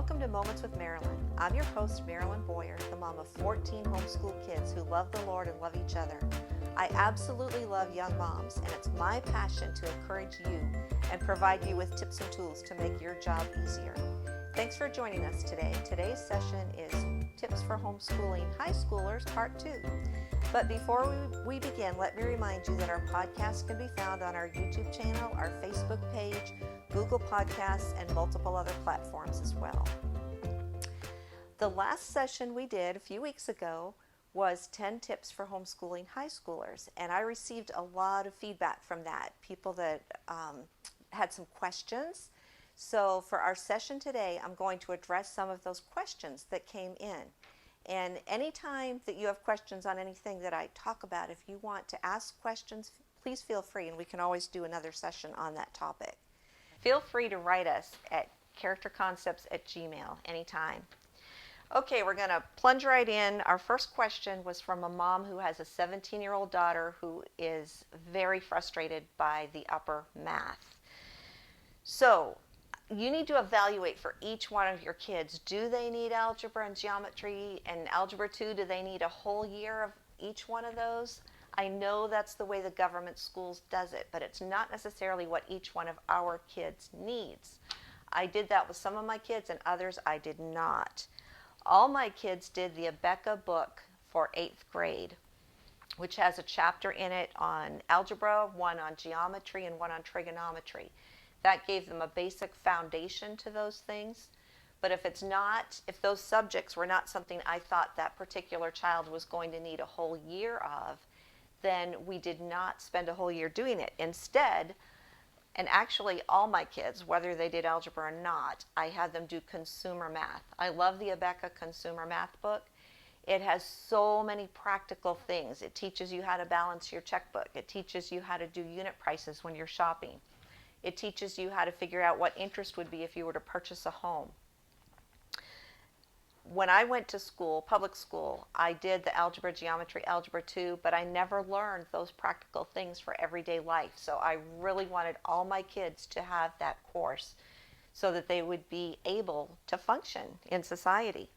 Welcome to Moments with Marilyn. I'm your host, Marilyn Boyer, the mom of 14 homeschool kids who love the Lord and love each other. I absolutely love young moms, and it's my passion to encourage you and provide you with tips and tools to make your job easier. Thanks for joining us today. Today's session is Tips for Homeschooling High Schoolers, Part 2. But before we begin, let me remind you that our podcast can be found on our YouTube channel, our Facebook page, Google Podcasts, and multiple other platforms as well. The last session we did a few weeks ago was 10 tips for homeschooling high schoolers, and I received a lot of feedback from that, people that had some questions. So for our session today, I'm going to address some of those questions that came in. And anytime that you have questions on anything that I talk about, if you want to ask questions, please feel free, and we can always do another session on that topic. Feel free to write us at characterconcepts@gmail.com anytime. Okay, we're going to plunge right in. Our first question was from a mom who has a 17-year-old daughter who is very frustrated by the upper math. So you need to evaluate for each one of your kids. Do they need algebra and geometry and algebra 2? Do they need a whole year of each one of those? I know that's the way the government schools does it, but it's not necessarily what each one of our kids needs. I did that with some of my kids, and others I did not. All my kids did the Ebook for 8th grade, which has a chapter in it on algebra, one on geometry, and one on trigonometry. That gave them a basic foundation to those things. But if those subjects were not something I thought that particular child was going to need a whole year of, then we did not spend a whole year doing it. Instead, and actually all my kids, whether they did algebra or not, I had them do consumer math. I love the Ebook consumer math book. It has so many practical things. It teaches you how to balance your checkbook. It teaches you how to do unit prices when you're shopping. It teaches you how to figure out what interest would be if you were to purchase a home. When I went to school, public school, I did the algebra, geometry, algebra 2, but I never learned those practical things for everyday life. So I really wanted all my kids to have that course so that they would be able to function in society.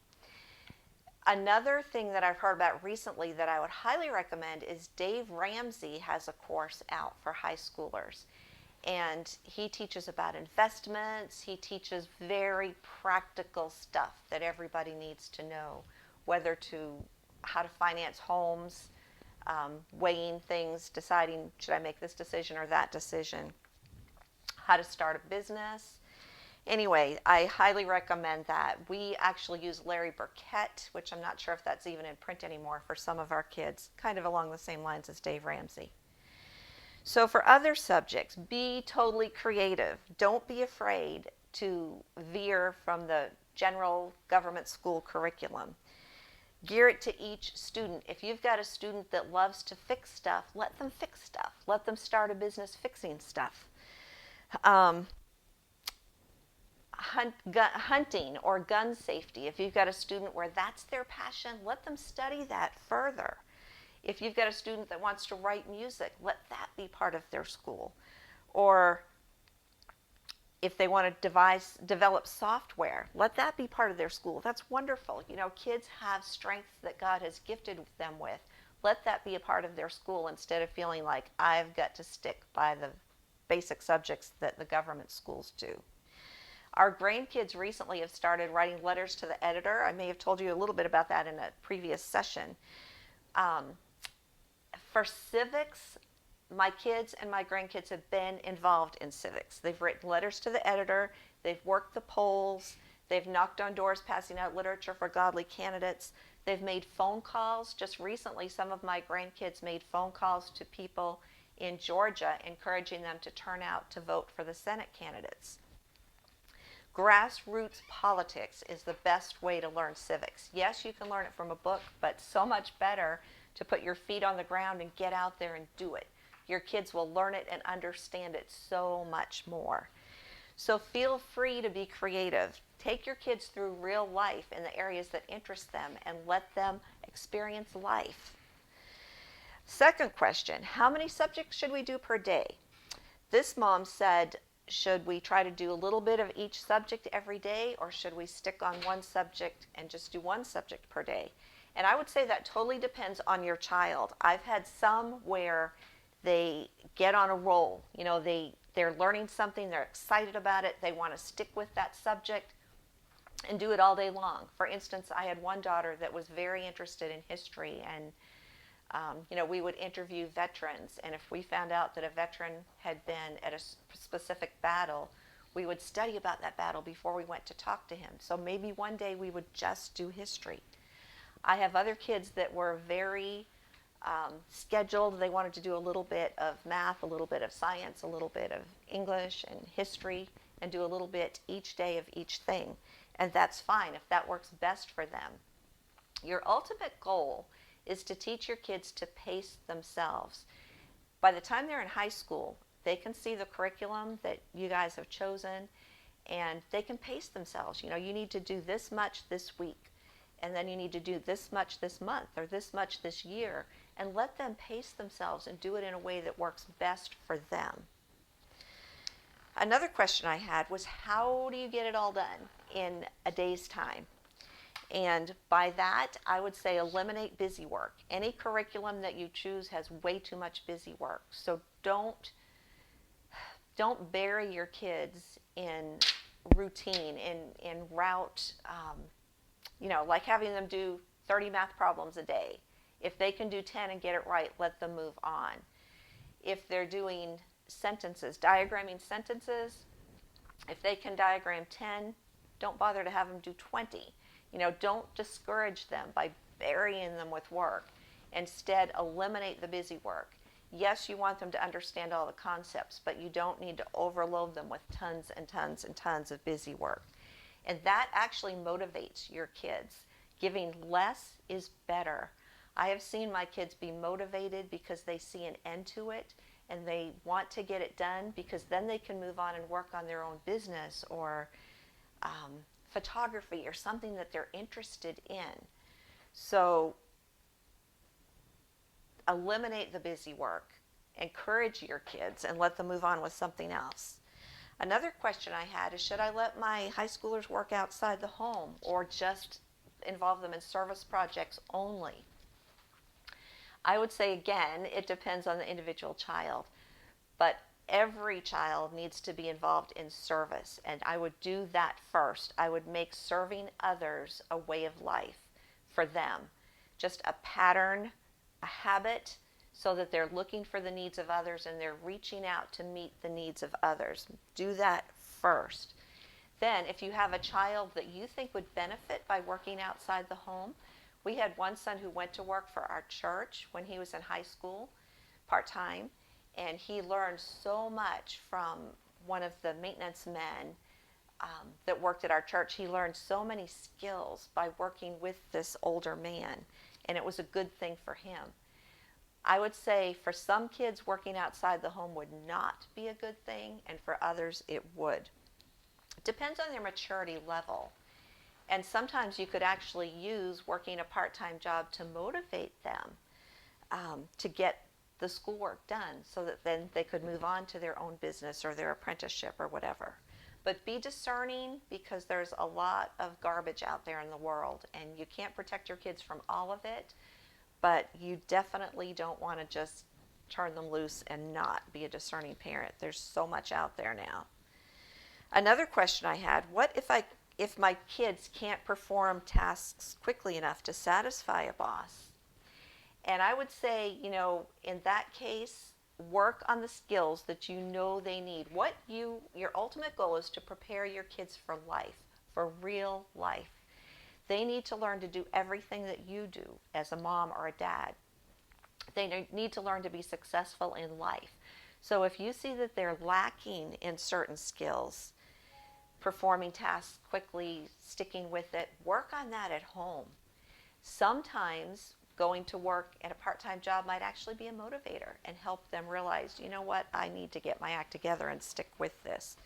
Another thing that I've heard about recently that I would highly recommend is Dave Ramsey has a course out for high schoolers. And he teaches about investments. He teaches very practical stuff that everybody needs to know, how to finance homes, weighing things, deciding should I make this decision or that decision, how to start a business. Anyway, I highly recommend that. We actually use Larry Burkett, which I'm not sure if that's even in print anymore, for some of our kids, kind of along the same lines as Dave Ramsey. So for other subjects, be totally creative. Don't be afraid to veer from the general government school curriculum. Gear it to each student. If you've got a student that loves to fix stuff, let them fix stuff. Let them start a business fixing stuff. Hunting or gun safety. If you've got a student where that's their passion, let them study that further. If you've got a student that wants to write music, let that be part of their school. Or if they want to develop software, let that be part of their school. That's wonderful. You know, kids have strengths that God has gifted them with. Let that be a part of their school instead of feeling like I've got to stick by the basic subjects that the government schools do. Our grandkids recently have started writing letters to the editor. I may have told you a little bit about that in a previous session. For civics, my kids and my grandkids have been involved in civics. They've written letters to the editor, they've worked the polls, they've knocked on doors passing out literature for godly candidates, they've made phone calls. Just recently, some of my grandkids made phone calls to people in Georgia, encouraging them to turn out to vote for the Senate candidates. Grassroots politics is the best way to learn civics. Yes, you can learn it from a book, but so much better to put your feet on the ground and get out there and do it. Your kids will learn it and understand it so much more. So feel free to be creative. Take your kids through real life in the areas that interest them and let them experience life. Second question, how many subjects should we do per day? This mom said should we try to do a little bit of each subject every day, or should we stick on one subject and just do one subject per day? And I would say that totally depends on your child. I've had some where they get on a roll. You know, they're learning something, they're excited about it, they want to stick with that subject and do it all day long. For instance, I had one daughter that was very interested in history, and we would interview veterans, and if we found out that a veteran had been at a specific battle, we would study about that battle before we went to talk to him. So maybe one day we would just do history. I have other kids that were very scheduled. They wanted to do a little bit of math, a little bit of science, a little bit of English and history, and do a little bit each day of each thing. And that's fine if that works best for them. Your ultimate goal is to teach your kids to pace themselves. By the time they're in high school, they can see the curriculum that you guys have chosen, and they can pace themselves. You know, you need to do this much this week, and then you need to do this much this month, or this much this year, and let them pace themselves and do it in a way that works best for them. Another question I had was, how do you get it all done in a day's time? And by that, I would say eliminate busy work. Any curriculum that you choose has way too much busy work. So don't bury your kids in routine, in route, like having them do 30 math problems a day. If they can do 10 and get it right, let them move on. If they're doing sentences, diagramming sentences, if they can diagram 10, don't bother to have them do 20. Don't discourage them by burying them with work. Instead, eliminate the busy work. Yes, you want them to understand all the concepts, but you don't need to overload them with tons and tons and tons of busy work. And that actually motivates your kids. Giving less is better. I have seen my kids be motivated because they see an end to it, and they want to get it done because then they can move on and work on their own business or photography or something that they're interested in. So eliminate the busy work, encourage your kids, and let them move on with something else. Another question I had is, should I let my high schoolers work outside the home or just involve them in service projects only? I would say, again, it depends on the individual child, but every child needs to be involved in service, and I would do that first. I would make serving others a way of life for them, just a pattern, a habit, so that they're looking for the needs of others and they're reaching out to meet the needs of others. Do that first. Then, if you have a child that you think would benefit by working outside the home, we had one son who went to work for our church when he was in high school, part-time, and he learned so much from one of the maintenance men that worked at our church. He learned so many skills by working with this older man, and it was a good thing for him. I would say for some kids, working outside the home would not be a good thing, and for others it would. It depends on their maturity level. And sometimes you could actually use working a part-time job to motivate them to get the schoolwork done, so that then they could move on to their own business or their apprenticeship or whatever. But be discerning, because there's a lot of garbage out there in the world, and you can't protect your kids from all of it, but you definitely don't want to just turn them loose and not be a discerning parent. There's so much out there now. Another question I had, what if my kids can't perform tasks quickly enough to satisfy a boss? And I would say, in that case, work on the skills that you know they need. Your ultimate goal is to prepare your kids for life, for real life. They need to learn to do everything that you do as a mom or a dad. They need to learn to be successful in life. So if you see that they're lacking in certain skills, performing tasks quickly, sticking with it, work on that at home. Sometimes going to work at a part-time job might actually be a motivator and help them realize, you know what, I need to get my act together and stick with this.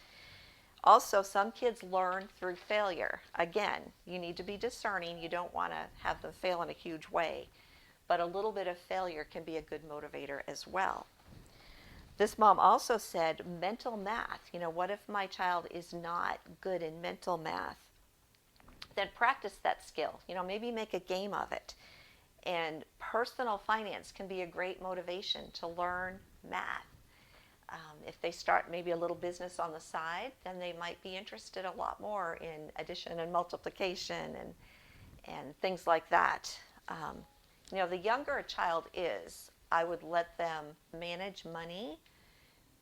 Also, some kids learn through failure. Again, you need to be discerning. You don't want to have them fail in a huge way, but a little bit of failure can be a good motivator as well. This mom also said mental math. What if my child is not good in mental math? Then practice that skill. Maybe make a game of it. And personal finance can be a great motivation to learn math. If they start maybe a little business on the side, then they might be interested a lot more in addition and multiplication and things like that. The younger a child is, I would let them manage money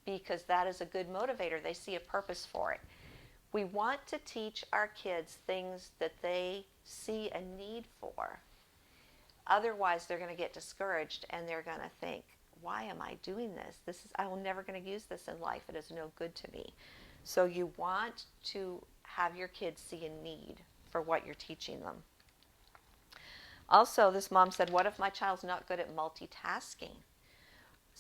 because that is a good motivator. They see a purpose for it. We want to teach our kids things that they see a need for. Otherwise, they're going to get discouraged and they're going to think, why am I doing this? I will never going to use this in life. It is no good to me. So you want to have your kids see a need for what you're teaching them. Also, this mom said, what if my child's not good at multitasking?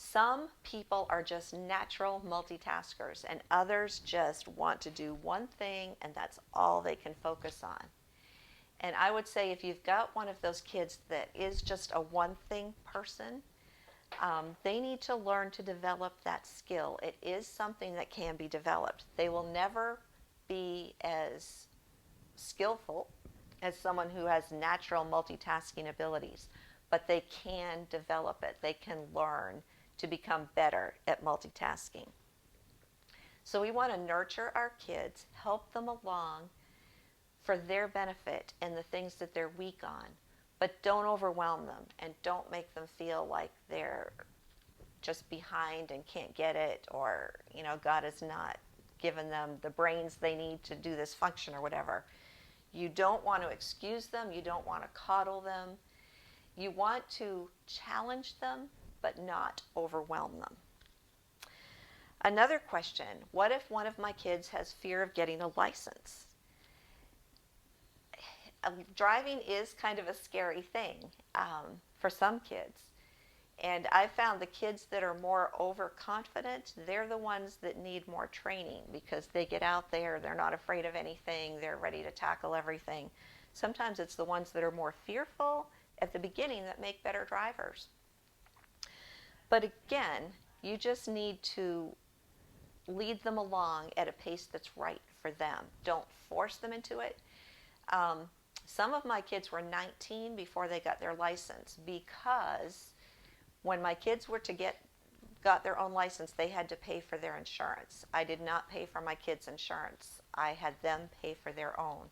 Some people are just natural multitaskers, and others just want to do one thing, and that's all they can focus on. And I would say if you've got one of those kids that is just a one-thing person, they need to learn to develop that skill. It is something that can be developed. They will never be as skillful as someone who has natural multitasking abilities, but they can develop it. They can learn to become better at multitasking. So we want to nurture our kids, help them along for their benefit in the things that they're weak on, but don't overwhelm them and don't make them feel like they're just behind and can't get it, or God has not given them the brains they need to do this function or whatever. You don't want to excuse them. You don't want to coddle them. You want to challenge them, but not overwhelm them. Another question, what if one of my kids has fear of getting a license? Driving is kind of a scary thing for some kids. And I found the kids that are more overconfident, they're the ones that need more training because they get out there, they're not afraid of anything, they're ready to tackle everything. Sometimes it's the ones that are more fearful at the beginning that make better drivers. But again, you just need to lead them along at a pace that's right for them. Don't force them into it. Some of my kids were 19 before they got their license because when my kids were got their own license, they had to pay for their insurance. I did not pay for my kids' insurance. I had them pay for their own.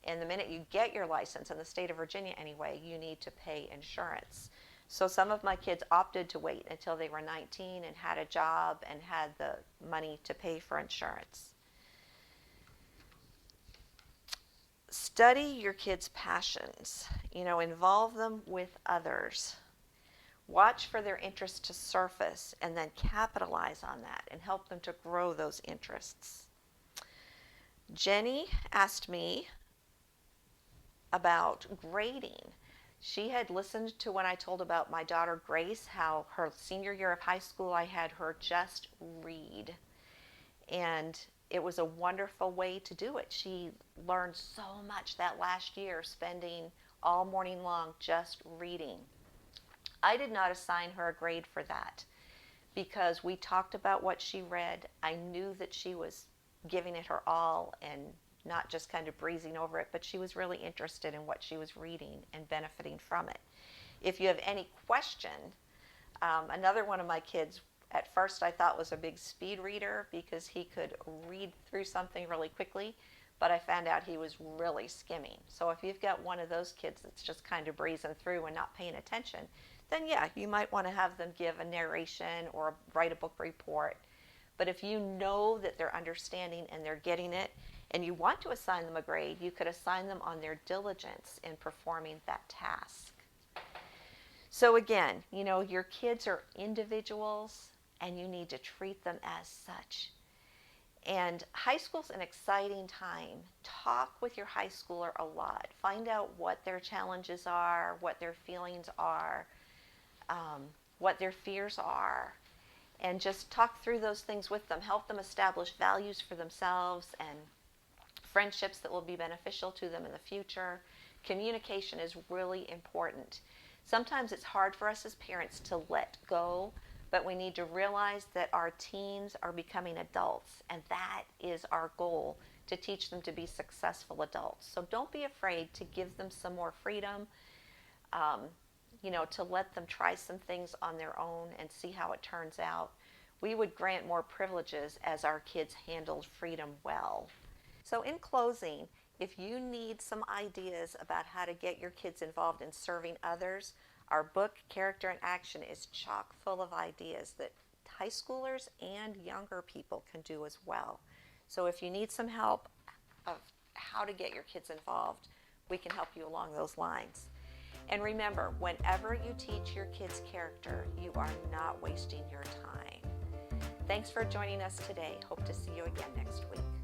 And the minute you get your license, in the state of Virginia anyway, you need to pay insurance. So some of my kids opted to wait until they were 19 and had a job and had the money to pay for insurance. Study your kids' passions. Involve them with others. Watch for their interests to surface and then capitalize on that and help them to grow those interests. Jenny asked me about grading. She had listened to when I told about my daughter Grace, how her senior year of high school I had her just read. And it was a wonderful way to do it. She learned so much that last year, spending all morning long just reading. I did not assign her a grade for that because we talked about what she read. I knew that she was giving it her all and not just kind of breezing over it, but she was really interested in what she was reading and benefiting from it. If you have any question, another one of my kids, at first I thought was a big speed reader because he could read through something really quickly, but I found out he was really skimming. So if you've got one of those kids that's just kind of breezing through and not paying attention, then yeah, you might want to have them give a narration or write a book report. But if you know that they're understanding and they're getting it, and you want to assign them a grade, you could assign them on their diligence in performing that task. So again, your kids are individuals and you need to treat them as such. And high school's an exciting time. Talk with your high schooler a lot. Find out what their challenges are, what their feelings are, what their fears are, and just talk through those things with them. Help them establish values for themselves and friendships that will be beneficial to them in the future. Communication is really important. Sometimes it's hard for us as parents to let go, but we need to realize that our teens are becoming adults, and that is our goal, to teach them to be successful adults. So don't be afraid to give them some more freedom, to let them try some things on their own and see how it turns out. We would grant more privileges as our kids handled freedom well. So in closing, if you need some ideas about how to get your kids involved in serving others, our book, Character in Action, is chock full of ideas that high schoolers and younger people can do as well. So if you need some help of how to get your kids involved, we can help you along those lines. And remember, whenever you teach your kids character, you are not wasting your time. Thanks for joining us today. Hope to see you again next week.